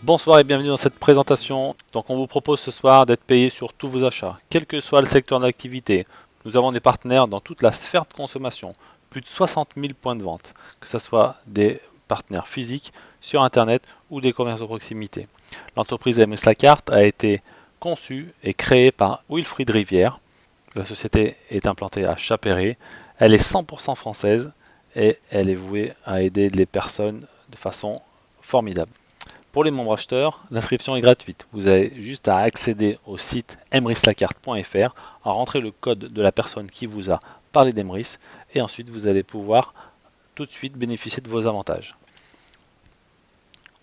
Bonsoir et bienvenue dans cette présentation. Donc on vous propose ce soir d'être payé sur tous vos achats, quel que soit le secteur d'activité. Nous avons des partenaires dans toute la sphère de consommation, plus de 60 000 points de vente, que ce soit des partenaires physiques sur internet ou des commerces de proximité. L'entreprise MS Lacarte a été conçue et créée par Wilfried Rivière. La société est implantée à Chapéret. Elle est 100% française et elle est vouée à aider les personnes de façon formidable. Pour les membres acheteurs, l'inscription est gratuite. Vous avez juste à accéder au site emrislacarte.fr, à rentrer le code de la personne qui vous a parlé d'Emrys et ensuite vous allez pouvoir tout de suite bénéficier de vos avantages.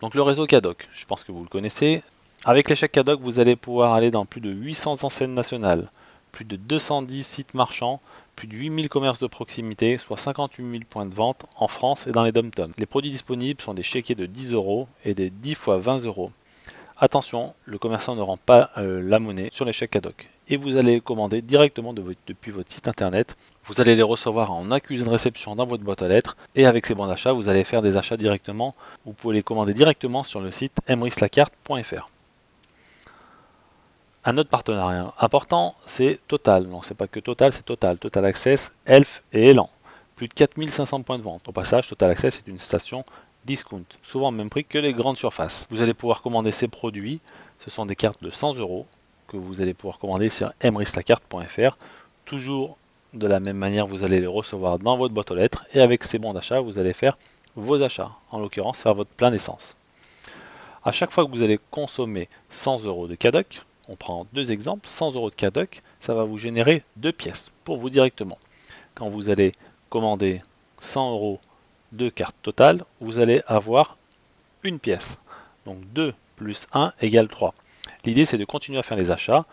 Donc le réseau Cadoc, je pense que vous le connaissez. Avec les chèques Cadoc, vous allez pouvoir aller dans plus de 800 enseignes nationales, plus de 210 sites marchands, plus de 8000 commerces de proximité, soit 58 000 points de vente en France et dans les dom-toms. Les produits disponibles sont des chéquiers de 10 € et des 10 fois 20 €. Attention, le commerçant ne rend pas la monnaie sur les chèques Cadoc. Et vous allez les commander directement depuis votre site internet. Vous allez les recevoir en accusé de réception dans votre boîte aux lettres. Et avec ces bons d'achat, vous allez faire des achats directement. Vous pouvez les commander directement sur le site emrislacarte.fr. Un autre partenariat important, c'est Total. Non, c'est pas que Total, c'est Total. Total Access, Elf et Elan. Plus de 4500 points de vente. Au passage, Total Access est une station discount, souvent au même prix que les grandes surfaces. Vous allez pouvoir commander ces produits. Ce sont des cartes de 100 € que vous allez pouvoir commander sur emrislacarte.fr. Toujours de la même manière, vous allez les recevoir dans votre boîte aux lettres. Et avec ces bons d'achat, vous allez faire vos achats. En l'occurrence, faire votre plein d'essence. À chaque fois que vous allez consommer 100 € de Cadoc, on prend deux exemples, 100 € de Cadoc, ça va vous générer 2 pièces pour vous directement. Quand vous allez commander 100 € de carte totale, vous allez avoir une pièce. Donc 2 plus 1 égale 3. L'idée c'est de continuer à faire des achats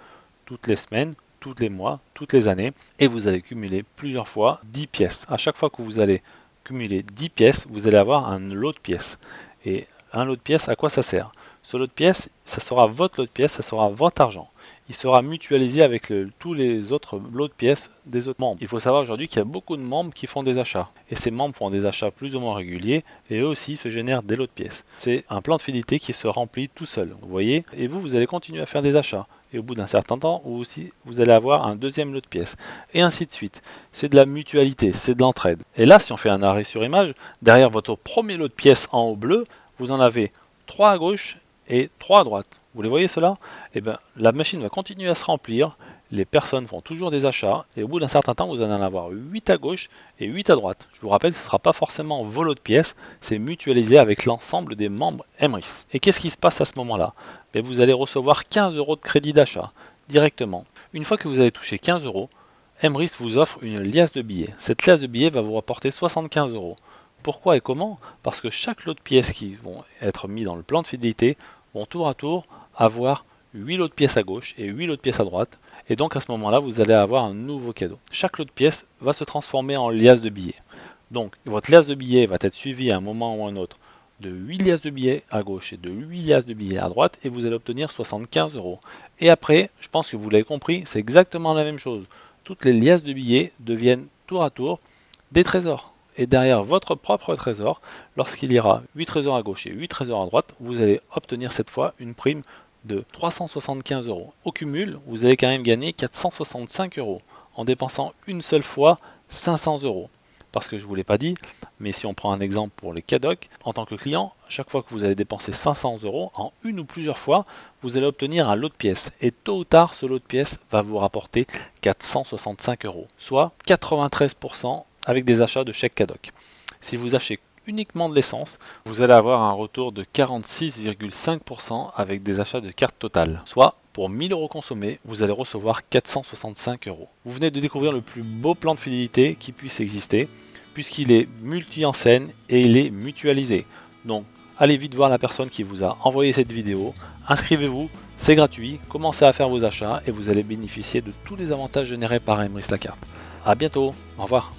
toutes les semaines, tous les mois, toutes les années, et vous allez cumuler plusieurs fois 10 pièces. À chaque fois que vous allez cumuler 10 pièces, vous allez avoir un lot de pièces. Et un lot de pièces, à quoi ça sert? Ce lot de pièces, ça sera votre lot de pièces, ça sera votre argent. Il sera mutualisé avec tous les autres lots de pièces des autres membres. Il faut savoir aujourd'hui qu'il y a beaucoup de membres qui font des achats. Et ces membres font des achats plus ou moins réguliers et eux aussi se génèrent des lots de pièces. C'est un plan de fidélité qui se remplit tout seul, vous voyez. Et vous allez continuer à faire des achats. Et au bout d'un certain temps, vous allez avoir un deuxième lot de pièces. Et ainsi de suite. C'est de la mutualité, c'est de l'entraide. Et là, si on fait un arrêt sur image, derrière votre premier lot de pièces en haut bleu, vous en avez 3 à gauche et 3 à droite. Vous les voyez cela? Et bien, la machine va continuer à se remplir, les personnes font toujours des achats, et au bout d'un certain temps, vous allez en avoir 8 à gauche et 8 à droite. Je vous rappelle, ce ne sera pas forcément vos lots de pièces, c'est mutualisé avec l'ensemble des membres Emrys. Et qu'est-ce qui se passe à ce moment-là? Vous allez recevoir 15 € de crédit d'achat, directement. Une fois que vous avez touché 15 €, Emrys vous offre une liasse de billets. Cette liasse de billets va vous rapporter 75 €. Pourquoi et comment? Parce que chaque lot de pièces qui vont être mis dans le plan de fidélité vont tour à tour avoir 8 lots de pièces à gauche et 8 lots de pièces à droite. Et donc à ce moment-là, vous allez avoir un nouveau cadeau. Chaque lot de pièces va se transformer en liasse de billets. Donc votre liasse de billets va être suivie à un moment ou à un autre de 8 liasses de billets à gauche et de 8 liasses de billets à droite et vous allez obtenir 75 €. Et après, je pense que vous l'avez compris, c'est exactement la même chose. Toutes les liasses de billets deviennent tour à tour des trésors. Et derrière votre propre trésor, lorsqu'il y aura 8 trésors à gauche et 8 trésors à droite, vous allez obtenir cette fois une prime de 375 €. Au cumul, vous allez quand même gagner 465 € en dépensant une seule fois 500 €. Parce que je ne vous l'ai pas dit, mais si on prend un exemple pour les Cadoc, en tant que client, chaque fois que vous allez dépenser 500 € en une ou plusieurs fois, vous allez obtenir un lot de pièces. Et tôt ou tard, ce lot de pièces va vous rapporter 465 €, soit 93% avec des achats de chèques Cadoc. Si vous achetez uniquement de l'essence, vous allez avoir un retour de 46,5% avec des achats de carte totale. Soit, pour 1000 € consommés, vous allez recevoir 465 €. Vous venez de découvrir le plus beau plan de fidélité qui puisse exister, puisqu'il est multi-enseigne et il est mutualisé. Donc, allez vite voir la personne qui vous a envoyé cette vidéo, inscrivez-vous, c'est gratuit, commencez à faire vos achats et vous allez bénéficier de tous les avantages générés par Emrys Lacarte. A bientôt, au revoir.